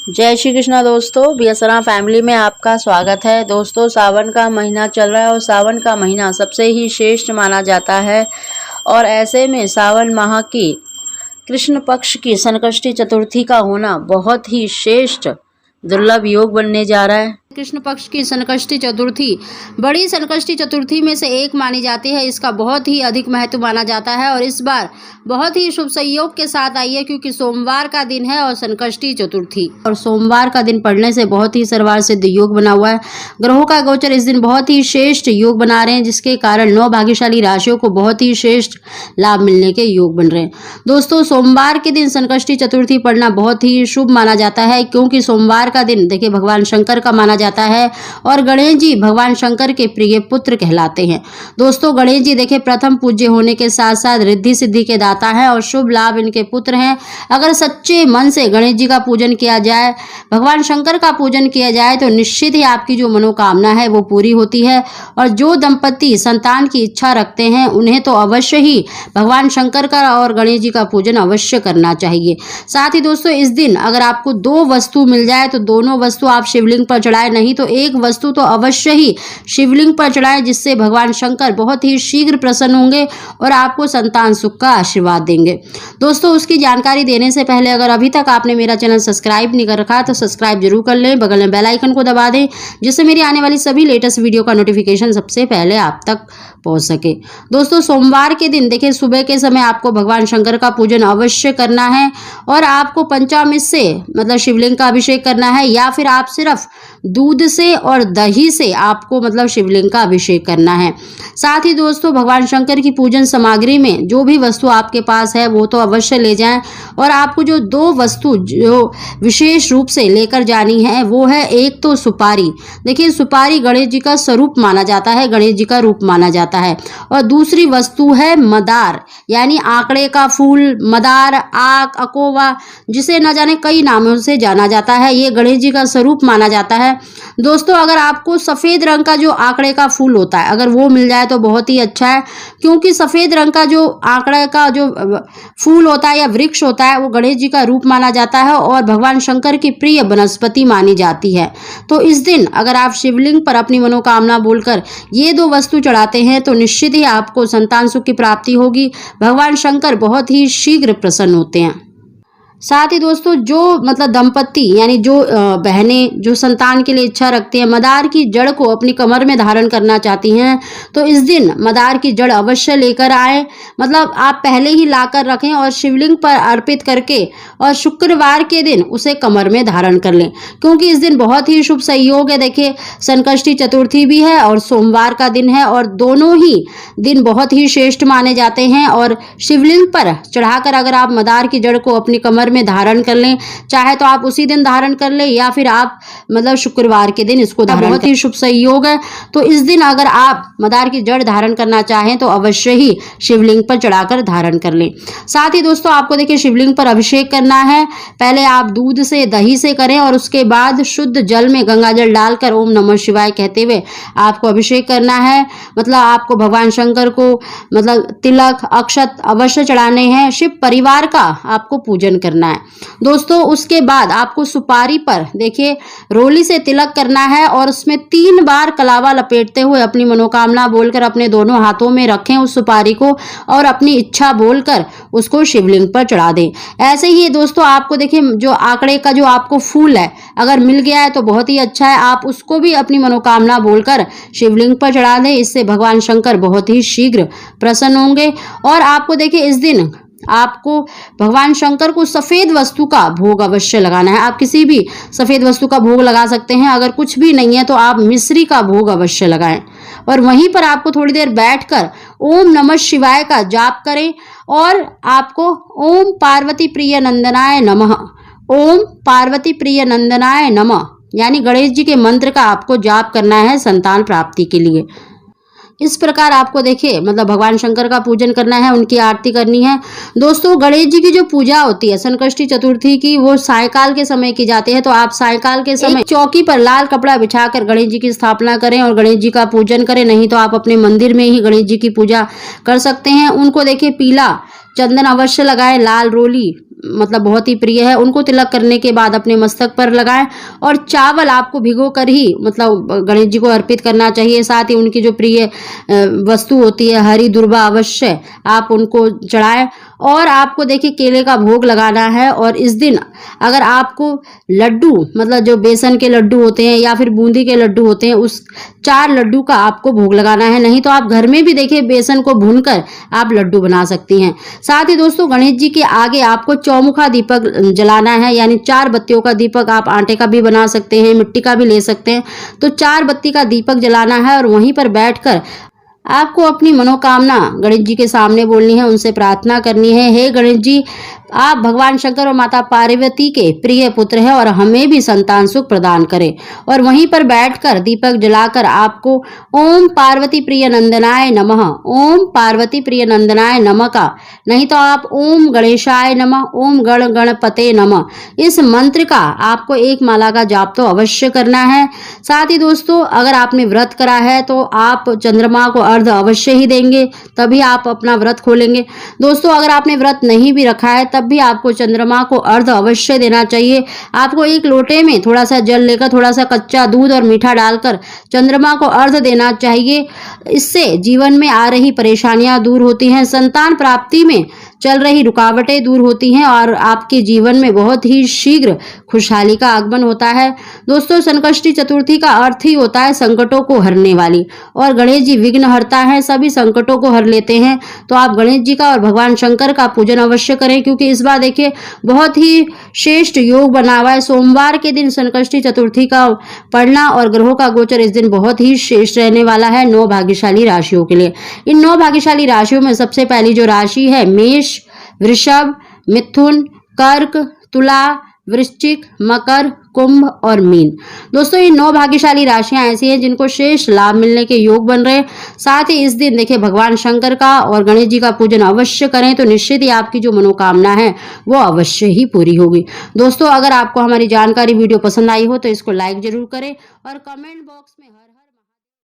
जय श्री कृष्णा दोस्तों, BSR family में आपका स्वागत है। दोस्तों, सावन का महीना चल रहा है और सावन का महीना सबसे ही श्रेष्ठ माना जाता है। और ऐसे में सावन माह की कृष्ण पक्ष की संकष्टी चतुर्थी का होना बहुत ही श्रेष्ठ दुर्लभ योग बनने जा रहा है। कृष्ण पक्ष की संकष्टी चतुर्थी बड़ी संकष्टी चतुर्थी में से एक मानी जाती है। इसका बहुत ही अधिक महत्व माना जाता है और इस बार बहुत ही शुभ संयोग के साथ आई है, क्योंकि सोमवार का दिन है और संकष्टी चतुर्थी और सोमवार का दिन पड़ने से बहुत ही सर्वार सिद्ध योग बना हुआ है। ग्रहों का गोचर इस दिन बहुत ही श्रेष्ठ योग बना रहे हैं, जिसके कारण 9 भाग्यशाली राशियों को बहुत ही श्रेष्ठ लाभ मिलने के योग बन रहे हैं। दोस्तों, सोमवार के दिन संकष्टी चतुर्थी पड़ना बहुत ही शुभ माना जाता है, क्योंकि सोमवार का दिन देखिए भगवान शंकर का माना जाता है और गणेश जी भगवान शंकर के प्रिय पुत्र कहलाते हैं। दोस्तों, गणेश जी देखिए प्रथम पूज्य होने के साथ साथ रिद्धि सिद्धि के दाता हैं और शुभ लाभ इनके पुत्र हैं। अगर सच्चे मन से गणेश जी का पूजन किया जाए, भगवान शंकर का पूजन किया जाए, तो निश्चित ही आपकी जो मनोकामना है वो पूरी होती है। और जो दंपति संतान की इच्छा रखते हैं उन्हें तो अवश्य ही भगवान शंकर का और गणेश जी का पूजन अवश्य करना चाहिए। साथ ही दोस्तों, इस दिन अगर आपको 2 वस्तु मिल जाए तो दोनों वस्तु आप शिवलिंग पर चढ़ाए, नहीं तो एक वस्तु तो अवश्य ही शिवलिंग पर चढ़ाए, जिससे भगवान शंकर बहुत ही शीघ्र प्रसन्न होंगे और आपको संतान सुख का आशीर्वाद देंगे। दोस्तों, उसकी जानकारी देने से पहले अगर अभी तक आपने मेरा चैनल सब्सक्राइब नहीं कर रखा तो सब्सक्राइब जरूर कर लें, बगल में बेल आइकन को दबा दें, जिससे मेरी आने वाली सभी लेटेस्ट वीडियो का नोटिफिकेशन सबसे पहले आप तक पहुंच सके। दोस्तों, सोमवार के दिन देखिए सुबह के समय आपको भगवान शंकर का पूजन अवश्य करना है और आपको पंचामृत से मतलब शिवलिंग का अभिषेक करना है, या फिर आप सिर्फ दूध से और दही से आपको मतलब शिवलिंग का अभिषेक करना है। साथ ही दोस्तों, भगवान शंकर की पूजन सामग्री में जो भी वस्तु आपके पास है वो तो अवश्य ले जाएं और आपको जो 2 वस्तु जो विशेष रूप से लेकर जानी है वो है, एक तो सुपारी। देखिए सुपारी गणेश जी का स्वरूप माना जाता है, गणेश जी का रूप माना जाता है। और दूसरी वस्तु है मदार, यानी आंकड़े का फूल, मदार, आक, अकोवा, जिसे न जाने कई नामों से जाना जाता है। ये गणेश जी का स्वरूप माना जाता है। दोस्तों, अगर आपको सफेद रंग का जो आंकड़े का फूल होता है अगर वो मिल जाए तो बहुत ही अच्छा है, क्योंकि सफेद रंग का जो आंकड़े का जो फूल होता है या वृक्ष होता है वो गणेश जी का रूप माना जाता है और भगवान शंकर की प्रिय वनस्पति मानी जाती है। तो इस दिन अगर आप शिवलिंग पर अपनी मनोकामना बोलकर ये 2 वस्तु चढ़ाते हैं तो निश्चित ही आपको संतान सुख की प्राप्ति होगी। भगवान शंकर बहुत ही शीघ्र प्रसन्न होते हैं। साथ ही दोस्तों, जो मतलब दंपति यानी जो बहनें जो संतान के लिए इच्छा रखती हैं, मदार की जड़ को अपनी कमर में धारण करना चाहती हैं, तो इस दिन मदार की जड़ अवश्य लेकर आए। मतलब आप पहले ही लाकर रखें और शिवलिंग पर अर्पित करके और शुक्रवार के दिन उसे कमर में धारण कर लें, क्योंकि इस दिन बहुत ही शुभ संयोग है। देखिए संकष्टी चतुर्थी भी है और सोमवार का दिन है और दोनों ही दिन बहुत ही श्रेष्ठ माने जाते हैं। और शिवलिंग पर चढ़ाकर अगर आप मदार की जड़ को अपनी कमर में धारण कर लें, चाहे तो आप उसी दिन धारण कर लें या फिर आप मतलब शुक्रवार के दिन इसको धारण, बहुत ही शुभ संयोग है। तो इस दिन अगर आप मदार की जड़ धारण करना चाहें तो अवश्य ही शिवलिंग पर चढ़ाकर धारण कर लें। साथ ही दोस्तों, आपको देखिए शिवलिंग पर अभिषेक करना है। पहले आप दूध से दही से करें और उसके बाद शुद्ध जल में गंगा जल डालकर ओम नमः शिवाय कहते हुए आपको अभिषेक करना है। मतलब आपको भगवान शंकर को मतलब तिलक अक्षत अवश्य चढ़ाने हैं। शिव परिवार का आपको पूजन करना है। दोस्तों, उसके बाद आपको सुपारी पर देखिए रोली से तिलक करना है और उसमें 3 बार कलावा लपेटते हुए अपनी मनोकामना बोलकर अपने दोनों हाथों में रखें उस सुपारी को और अपनी इच्छा बोलकर उसको शिवलिंग पर चढ़ा दें। ऐसे ही दोस्तों, आपको देखिए जो आंकड़े का जो आपको फूल है अगर मिल गया है तो बहुत ही अच्छा है, आप उसको भी अपनी मनोकामना बोलकर शिवलिंग पर चढ़ा दें। इससे भगवान शंकर बहुत ही शीघ्र प्रसन्न होंगे। और आपको देखिए इस दिन आपको भगवान शंकर को सफेद वस्तु का भोग अवश्य लगाना है। आप किसी भी सफेद वस्तु का भोग लगा सकते हैं, अगर कुछ भी नहीं है तो आप मिश्री का भोग अवश्य लगाएं और वहीं पर आपको थोड़ी देर बैठकर ओम नमः शिवाय का जाप करें और आपको ओम पार्वती प्रिय नंदनाय नमः, ओम पार्वती प्रिय नंदनाय नमः यानी गणेश जी के मंत्र का आपको जाप करना है संतान प्राप्ति के लिए। इस प्रकार आपको देखिए मतलब भगवान शंकर का पूजन करना है, उनकी आरती करनी है। दोस्तों, गणेश जी की जो पूजा होती है संकष्टी चतुर्थी की वो सायकाल के समय की जाती है, तो आप सायकाल के समय चौकी पर लाल कपड़ा बिछाकर गणेश जी की स्थापना करें और गणेश जी का पूजन करें। नहीं तो आप अपने मंदिर में ही गणेश जी की पूजा कर सकते हैं। उनको देखिए पीला चंदन अवश्य लगाएं, लाल रोली मतलब बहुत ही प्रिय है, उनको तिलक करने के बाद अपने मस्तक पर लगाएं और चावल आपको भिगो कर ही मतलब गणेश जी को अर्पित करना चाहिए। साथ ही उनकी जो प्रिय वस्तु होती है हरी दुर्वा अवश्य आप उनको चढ़ाएं और आपको देखिए केले का भोग लगाना है। और इस दिन अगर आपको लड्डू मतलब जो बेसन के लड्डू होते हैं या फिर बूंदी के लड्डू होते हैं उस 4 लड्डू का आपको भोग लगाना है, नहीं तो आप घर में भी देखिए बेसन को भूनकर आप लड्डू बना सकती हैं। साथ ही दोस्तों गणेश जी के आगे आपको चौमुखा दीपक जलाना है, यानी 4 बत्तियों का दीपक, आप आटे का भी बना सकते हैं, मिट्टी का भी ले सकते हैं। तो 4 बत्ती का दीपक जलाना है और वहीं पर बैठकर आपको अपनी मनोकामना गणेश जी के सामने बोलनी है, उनसे प्रार्थना करनी है। हे गणेश जी, आप भगवान शंकर और माता पार्वती के प्रिय पुत्र हैं और हमें भी संतान सुख प्रदान करें। और वहीं पर बैठकर दीपक जलाकर आपको ओम पार्वती प्रिय नंदनाय नमः, ओम पार्वती प्रिय नंदनाय नमः का, नहीं तो आप ओम गणेशाय नमः, ओम गण गणपते नमः, इस मंत्र का आपको 1 माला का जाप तो अवश्य करना है। साथ ही दोस्तों अगर आपने व्रत करा है तो आप चंद्रमा को अर्घ अवश्य ही देंगे, तभी आप अपना व्रत खोलेंगे। दोस्तों अगर आपने व्रत नहीं भी रखा है तब भी आपको चंद्रमा को अर्घ अवश्य देना चाहिए। आपको 1 लोटे में थोड़ा सा जल लेकर थोड़ा सा कच्चा दूध और मीठा डालकर चंद्रमा को अर्घ देना चाहिए। इससे जीवन में आ रही परेशानियां दूर होती हैं, संतान प्राप्ति में चल रही रुकावटें दूर होती हैं और आपके जीवन में बहुत ही शीघ्र खुशहाली का आगमन होता है। दोस्तों संकष्टी चतुर्थी का अर्थ ही होता है संकटों को हरने वाली, और गणेश जी विघ्न हरता है, सभी संकटों को हर लेते हैं। तो आप गणेश जी का और भगवान शंकर का पूजन अवश्य करें, क्योंकि इस बार देखिए बहुत ही श्रेष्ठ योग बना हुआ है। सोमवार के दिन संकष्टी चतुर्थी का पढ़ना और ग्रहों का गोचर इस दिन बहुत ही श्रेष्ठ रहने वाला है 9 भाग्यशाली राशियों के लिए। इन 9 भाग्यशाली राशियों में सबसे पहली जो राशि है मेष, वृषभ, मिथुन, कर्क, तुला, वृश्चिक, मकर, कुंभ और मीन। दोस्तों ये 9 भाग्यशाली राशियां ऐसी हैं जिनको शेष लाभ मिलने के योग बन रहे हैं। साथ ही इस दिन देखिए भगवान शंकर का और गणेश जी का पूजन अवश्य करें, तो निश्चित ही आपकी जो मनोकामना है वो अवश्य ही पूरी होगी। दोस्तों अगर आपको हमारी जानकारी वीडियो पसंद आई हो तो इसको लाइक जरूर करें और कमेंट बॉक्स में हर